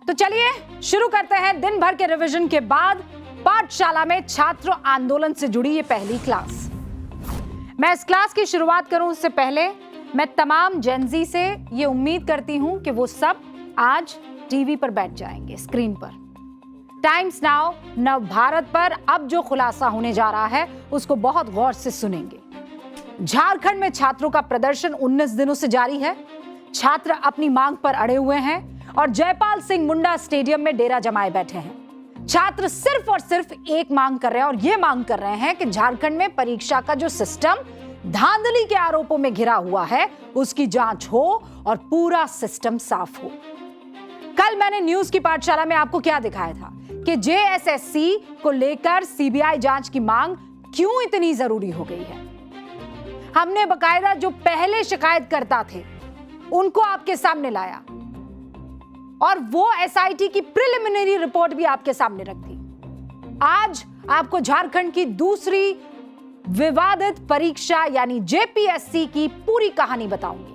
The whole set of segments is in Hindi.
तो चलिए शुरू करते हैं दिन भर के रिवीजन के बाद पाठशाला में छात्र आंदोलन से जुड़ी ये पहली क्लास। मैं इस क्लास की शुरुआत करूं उससे पहले मैं तमाम जेनजी से ये उम्मीद करती हूं कि वो सब आज टीवी पर बैठ जाएंगे, स्क्रीन पर। टाइम्स नाउ नव भारत पर अब जो खुलासा होने जा रहा है उसको बहुत गौर से सुनेंगे। झारखंड में छात्रों का प्रदर्शन 19 दिनों से जारी है। छात्र अपनी मांग पर अड़े हुए हैं और जयपाल सिंह मुंडा स्टेडियम में डेरा जमाए बैठे हैं। छात्र सिर्फ और सिर्फ एक मांग कर रहे हैं और यह मांग कर रहे हैं कि झारखंड में परीक्षा का जो सिस्टम धांधली के आरोपों में घिरा हुआ है उसकी जांच हो और पूरा सिस्टम साफ हो। कल मैंने न्यूज की पाठशाला में आपको क्या दिखाया था कि जेएसएससी को लेकर सीबीआई जांच की मांग क्यों इतनी जरूरी हो गई है। हमने बकायदा जो पहले शिकायतकर्ता थे उनको आपके सामने लाया और वो एसआईटी की प्रिलिमिनरी रिपोर्ट भी आपके सामने रख दी। आज आपको झारखंड की दूसरी विवादित परीक्षा यानी जेपीएससी की पूरी कहानी बताऊंगी।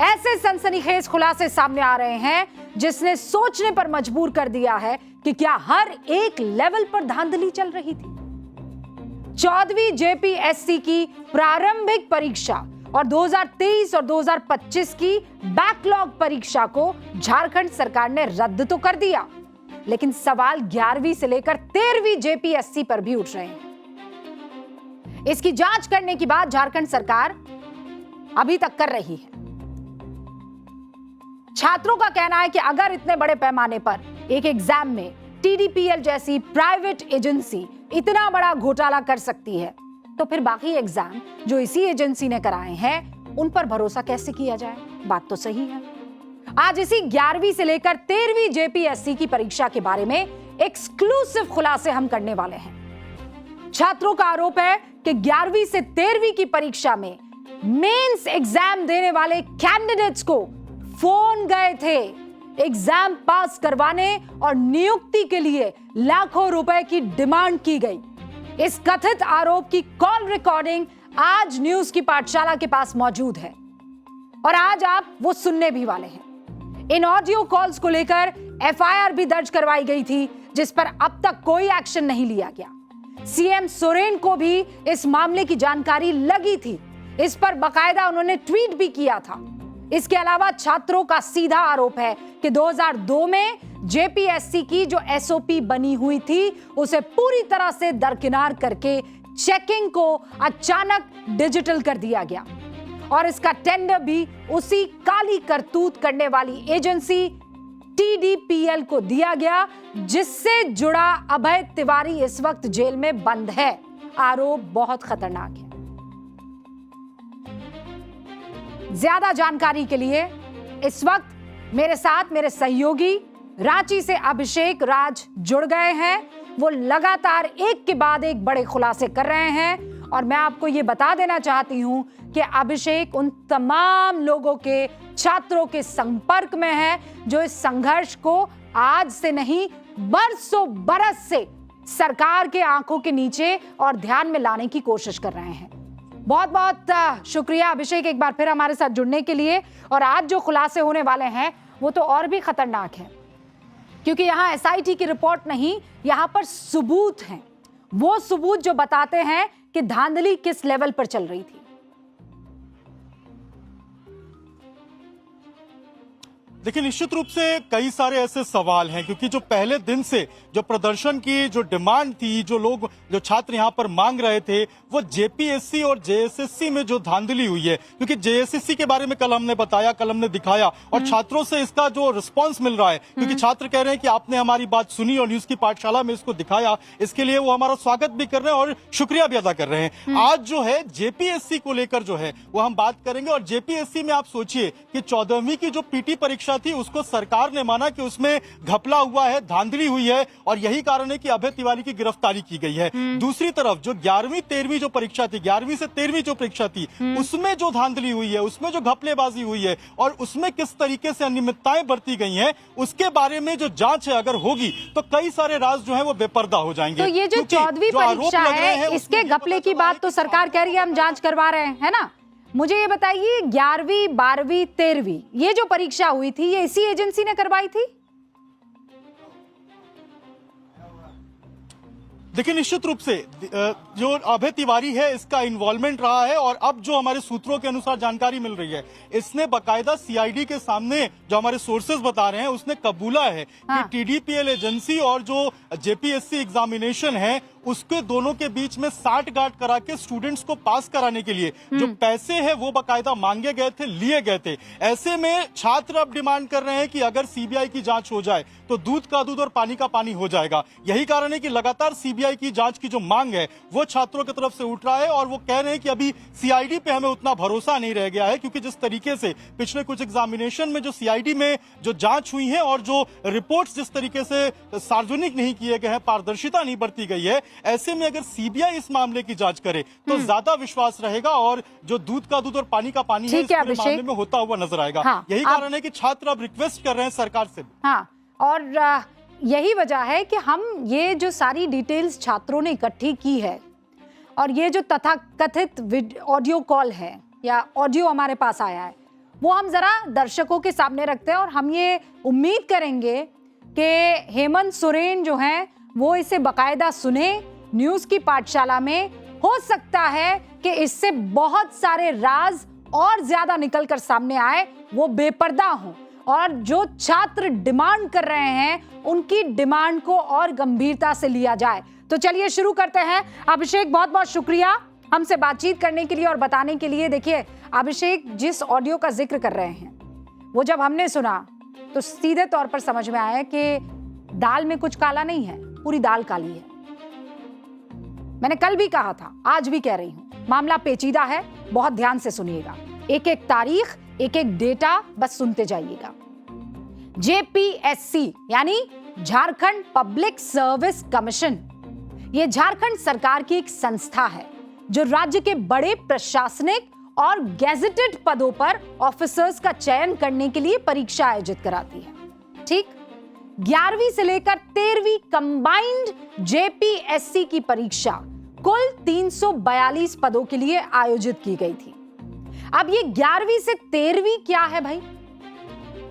ऐसे सनसनीखेज खुलासे सामने आ रहे हैं जिसने सोचने पर मजबूर कर दिया है कि क्या हर एक लेवल पर धांधली चल रही थी। 14वीं जेपीएससी की प्रारंभिक परीक्षा और 2023 और 2025 की बैकलॉग परीक्षा को झारखंड सरकार ने रद्द तो कर दिया, लेकिन सवाल 11वीं से लेकर 13वीं जेपीएससी पर भी उठ रहे हैं। इसकी जांच करने की बात झारखंड सरकार अभी तक कर रही है। छात्रों का कहना है कि अगर इतने बड़े पैमाने पर एक एग्जाम में टीडीपीएल जैसी प्राइवेट एजेंसी इतना बड़ा घोटाला कर सकती है तो फिर बाकी एग्जाम जो इसी एजेंसी ने कराए हैं उन पर भरोसा कैसे किया जाए। बात तो सही है। आज इसी 11वीं से लेकर 13वीं जेपीएससी की परीक्षा के बारे में एक्सक्लूसिव खुलासे हम करने वाले हैं। छात्रों का आरोप है कि 11वीं से 13वीं की परीक्षा में मेंस एग्जाम देने वाले कैंडिडेट्स को फोन गए थे एग्जाम पास करवाने और नियुक्ति के लिए लाखों रुपए की डिमांड की गई। इस कथित आरोप की कॉल रिकॉर्डिंग आज न्यूज की पाठशाला के पास मौजूद है और आज आप वो सुनने भी वाले हैं। इन ऑडियो कॉल्स को लेकर एफआईआर भी दर्ज करवाई गई थी जिस पर अब तक कोई एक्शन नहीं लिया गया। सीएम सोरेन को भी इस मामले की जानकारी लगी थी। इस पर बकायदा उन्होंने ट्वीट भी किया था। इसके अलावा छात्रों का सीधा आरोप है कि 2002 में जेपीएससी की जो एसओपी बनी हुई थी उसे पूरी तरह से दरकिनार करके चेकिंग को अचानक डिजिटल कर दिया गया और इसका टेंडर भी उसी काली करतूत करने वाली एजेंसी टीडीपीएल को दिया गया जिससे जुड़ा अभय तिवारी इस वक्त जेल में बंद है। आरोप बहुत खतरनाक है। ज्यादा जानकारी के लिए इस वक्त मेरे साथ मेरे सहयोगी रांची से अभिषेक राज जुड़ गए हैं। वो लगातार एक के बाद एक बड़े खुलासे कर रहे हैं और मैं आपको ये बता देना चाहती हूं कि अभिषेक उन तमाम लोगों के छात्रों के संपर्क में है जो इस संघर्ष को आज से नहीं बरसों बरस से सरकार के आंखों के नीचे और ध्यान में लाने की कोशिश कर रहे हैं। बहुत बहुत शुक्रिया अभिषेक एक बार फिर हमारे साथ जुड़ने के लिए। और आज जो खुलासे होने वाले हैं वो तो और भी खतरनाक है क्योंकि यहाँ एसआईटी की रिपोर्ट नहीं, यहाँ पर सबूत हैं। वो सबूत जो बताते हैं कि धांधली किस लेवल पर चल रही थी। देखिए, निश्चित रूप से कई सारे ऐसे सवाल हैं क्योंकि जो पहले दिन से जो प्रदर्शन की जो डिमांड थी, जो छात्र यहाँ पर मांग रहे थे, वो जेपीएससी और जेएसएससी में जो धांधली हुई है। क्योंकि जेएसएससी के बारे में कल हमने बताया, कल हमने दिखाया और छात्रों से इसका जो रिस्पांस मिल रहा है क्योंकि छात्र कह रहे हैं कि आपने हमारी बात सुनी और न्यूज की पाठशाला में इसको दिखाया, इसके लिए वो हमारा स्वागत भी कर रहे हैं और शुक्रिया भी अदा कर रहे हैं। आज जो है जेपीएससी को लेकर जो है वो हम बात करेंगे। और जेपीएससी में आप सोचिए कि 14वीं की जो पीटी परीक्षा थी उसको सरकार ने माना कि उसमें घपला हुआ है, धांधली हुई है और यही कारण है कि अभय तिवारी की गिरफ्तारी की गई है। दूसरी तरफ जो 11वीं 13वीं जो परीक्षा थी, 11वीं से 13वीं जो परीक्षा थी उसमें जो धांधली हुई है, उसमें जो घपलेबाजी हुई है और उसमें किस तरीके से अनियमितताएं बरती गई हैं उसके बारे में जो जांच है अगर होगी तो कई सारे राज जो है वो बेपर्दा हो जाएंगे। तो ये जो 14वीं परीक्षा है इसके घपले की बात तो सरकार कह रही है हम जांच करवा रहे हैं, है ना। मुझे ये बताइए 11वीं 12वीं 13वीं ये जो परीक्षा हुई थी ये इसी एजेंसी ने करवाई थी? देखिए, निश्चित रूप से जो अभय तिवारी है इसका इन्वॉल्वमेंट रहा है, और अब जो हमारे सूत्रों के अनुसार जानकारी मिल रही है, इसने बकायदा सीआईडी के सामने, जो हमारे सोर्सेज बता रहे हैं, उसने कबूला है कि टीडीपीएल एजेंसी और जो जेपीएससी एग्जामिनेशन है उसके दोनों के बीच में साठगांठ करा के स्टूडेंट्स को पास कराने के लिए जो पैसे हैं वो बकायदा मांगे गए थे, लिए गए थे। ऐसे में छात्र अब डिमांड कर रहे हैं कि अगर सीबीआई की जांच हो जाए तो दूध का दूध और पानी का पानी हो जाएगा। यही कारण है कि लगातार सीबीआई की जांच की जो मांग है वो छात्रों की तरफ से उठ रहा है, और वो कह रहे हैं कि अभी सीआईडी पे हमें उतना भरोसा नहीं रह गया है, क्योंकि जिस तरीके से पिछले कुछ एग्जामिनेशन में जो सीआईडी में जो जांच हुई है और जो रिपोर्ट्स जिस तरीके से सार्वजनिक नहीं किए गए हैं, पारदर्शिता नहीं बरती गई है, ऐसे में अगर सीबीआई इस मामले की जांच करे तो ज्यादा विश्वास रहेगा और जो दूध का दूध और पानी का पानी है इस पूरे मामले में होता हुआ नजर आएगा। यही कारण है कि छात्र अब रिक्वेस्ट कर रहे हैं सरकार से। और यही वजह है कि हम ये जो सारी डिटेल्स छात्रों ने इकट्ठी की है और ये जो तथाकथित ऑडियो कॉल है या ऑडियो हमारे पास आया है, वो हम जरा दर्शकों के सामने रखते हैं, और हम ये उम्मीद करेंगे कि हेमंत सोरेन जो हैं वो इसे बकायदा सुने न्यूज़ की पाठशाला में। हो सकता है कि इससे बहुत सारे राज और ज्यादा निकलकर सामने आए, वो बेपर्दा हों, और जो छात्र डिमांड कर रहे हैं उनकी डिमांड को और गंभीरता से लिया जाए। तो चलिए शुरू करते हैं। अभिषेक, बहुत बहुत शुक्रिया हमसे बातचीत करने के लिए और बताने के लिए। देखिए अभिषेक, जिस ऑडियो का जिक्र कर रहे हैं वो जब हमने सुना तो सीधे तौर पर समझ में आया कि दाल में कुछ काला नहीं है, पूरी दाल काली है। मैंने कल भी कहा था, आज भी कह रही हूं, मामला पेचीदा है, बहुत ध्यान से सुनिएगा। एक एक तारीख, एक एक डेटा बस सुनते जाइएगा। जेपीएससी यानी झारखंड पब्लिक सर्विस कमीशन, यह झारखंड सरकार की एक संस्था है जो राज्य के बड़े प्रशासनिक और गैजेटेड पदों पर ऑफिसर्स का चयन करने के लिए परीक्षा आयोजित कराती है। ठीक, 11वीं से लेकर 13वीं कंबाइंड जेपीएससी की परीक्षा कुल 342 पदों के लिए आयोजित की गई थी। अब ये 11वीं से 13वीं क्या है भाई?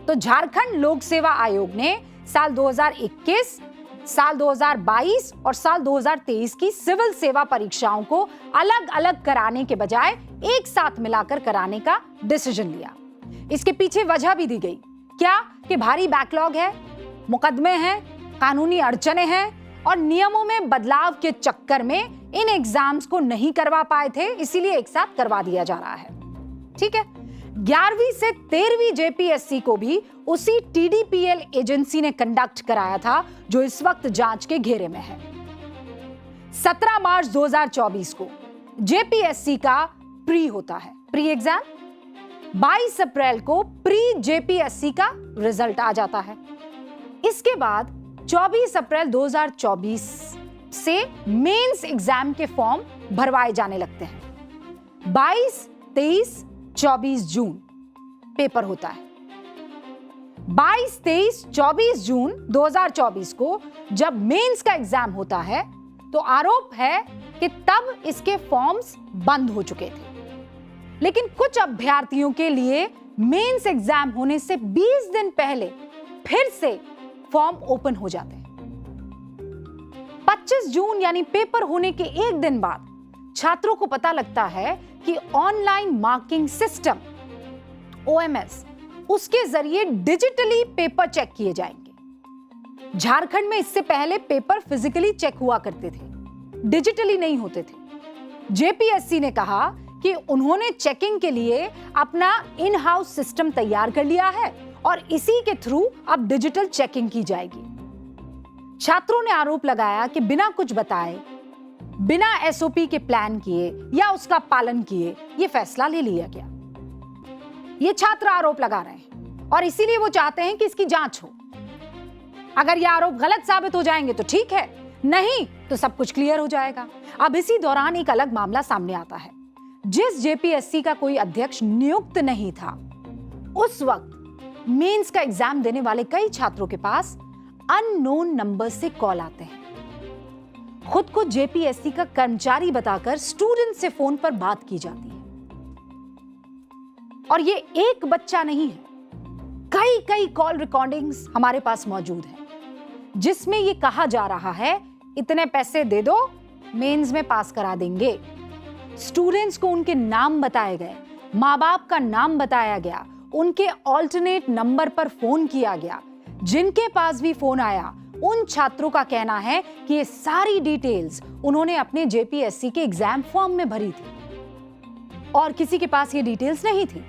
तो झारखंड लोक सेवा आयोग ने साल 2021, साल 2022 और साल 2023 की सिविल सेवा परीक्षाओं को अलग अलग कराने के बजाय एक साथ मिलाकर कराने का डिसीजन लिया। इसके पीछे वजह भी दी गई, क्या कि भारी बैकलॉग है, मुकदमे हैं, कानूनी अड़चने हैं और नियमों में बदलाव के चक्कर में इन एग्जाम्स को नहीं करवा पाए थे, इसीलिए एक साथ करवा दिया जा रहा है। ठीक है, 11वीं से 13वीं जेपीएससी को भी उसी टीडीपीएल एजेंसी ने कंडक्ट कराया था जो इस वक्त जांच के घेरे में है। 17 मार्च 2024 को जेपीएससी का प्री होता है, प्री एग्जाम। 22 अप्रैल को प्री जेपीएससी का रिजल्ट आ जाता है। इसके बाद 24 अप्रैल 2024 से मेंस एग्जाम के फॉर्म भरवाए जाने लगते हैं। 22, 23, 24 जून पेपर होता है। 22, 23, 24 जून 2024 को जब मेंस का एग्जाम होता है तो आरोप है कि तब इसके फॉर्म्स बंद हो चुके थे। लेकिन कुछ अभ्यर्थियों के लिए मेंस एग्जाम होने से 20 दिन पहले फिर से फॉर्म ओपन हो जाते हैं। 25 जून यानी पेपर होने के एक दिन बाद छात्रों को पता लगता है कि ऑनलाइन मार्किंग सिस्टम ओएमएस, उसके जरिए डिजिटली पेपर चेक किए जाएंगे। झारखंड में इससे पहले पेपर फिजिकली चेक हुआ करते थे, डिजिटली नहीं होते थे। जेपीएससी ने कहा कि उन्होंने चेकिंग के लिए अपना इन हाउस सिस्टम तैयार कर लिया है और इसी के थ्रू अब डिजिटल चेकिंग की जाएगी। छात्रों ने आरोप लगाया कि बिना कुछ बताए, बिना एसओपी के प्लान किए या उसका पालन किए ये फैसला ले लिया गया। ये छात्र आरोप लगा रहे हैं और इसीलिए वो चाहते हैं कि इसकी जांच हो। अगर ये आरोप गलत साबित हो जाएंगे तो ठीक है, नहीं तो सब कुछ क्लियर हो जाएगा। अब इसी दौरान एक अलग मामला सामने आता है। जिस जेपीएससी का कोई अध्यक्ष नियुक्त नहीं था, उस वक्त मेंस का एग्जाम देने वाले कई छात्रों के पास अननोन नंबर से कॉल आते हैं। खुद को जेपीएससी का कर्मचारी बताकर स्टूडेंट से फोन पर बात की जाती है। और ये एक बच्चा नहीं है, कई कॉल रिकॉर्डिंग्स हमारे पास मौजूद है जिसमें ये कहा जा रहा है इतने पैसे दे दो, मेंस में पास करा देंगे। स्टूडेंट्स को उनके नाम बताए गए, माँ बाप का नाम बताया गया, उनके ऑल्टरनेट नंबर पर फोन किया गया। जिनके पास भी फोन आया, उन छात्रों का कहना है कि ये सारी डिटेल्स उन्होंने अपने जेपीएससी के एग्जाम फॉर्म में भरी थी और किसी के पास ये डिटेल्स नहीं थी।